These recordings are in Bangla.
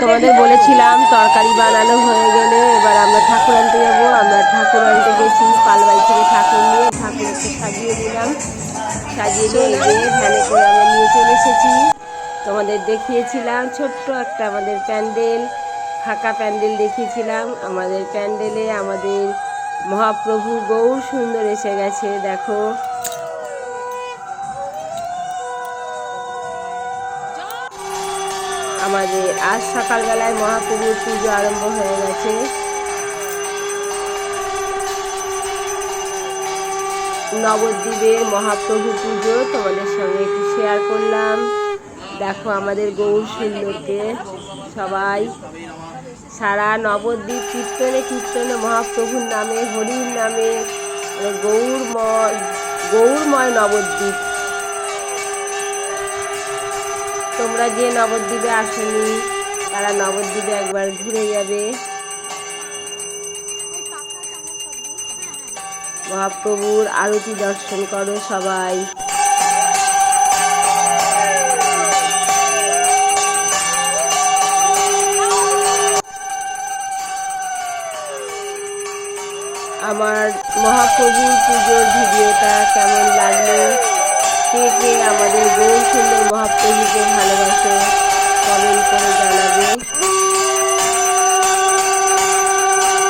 তোমাদের বলেছিলাম তরকারি বানানো হয়ে গেলে এবার আমরা ঠাকুর আনতে যাবো। আমরা ঠাকুর আনতে গেছি, পালবাড়ি থেকে ঠাকুর নিয়ে ঠাকুরকে সাজিয়ে নিলাম। সাজিয়ে নিয়ে এই যে ভ্যানে করে আমরা নিয়ে চলে এসেছি। তোমাদের দেখিয়েছিলাম ছোট্ট একটা আমাদের প্যান্ডেল, ফাঁকা প্যান্ডেল দেখিয়েছিলাম। আমাদের প্যান্ডেলে আমাদের মহাপ্রভু গৌর সুন্দর এসে গেছে, দেখো। আমাদের আজ সকালবেলায় মহাপ্রভুর পুজো আরম্ভ হয়ে গেছে। নবদ্বীপের মহাপ্রভু পুজো তোমাদের সঙ্গে একটু শেয়ার করলাম। দেখো আমাদের গৌর সুন্দরকে সবাই সারা নবদ্বীপ কীর্তনে কীর্তনে মহাপ্রভুর নামে, হরির নামে, গৌরময় নবদ্বীপ। তোমরা যে নবদ্বীপে আসনি তারা নবদ্বীপে একবার ঘুরে যাবে। মহাপ্রভুর আরতি দর্শন করো সবাই। আমার মহাপ্রভুর পুজোর ভিডিওটা কেমন লাগলো, কে কে আমাদের গৌর সুন্দর মহাপ্রভুকে ভালোবাসে কমেন্ট করে জানাবে।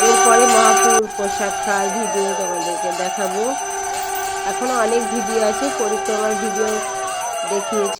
এরপরে মহাপ্রভুর পোশাক খাওয়ার ভিডিও তোমাদেরকে দেখাবো। এখনো অনেক ভিডিও আছে, পরিক্রমার ভিডিও দেখিয়েছি।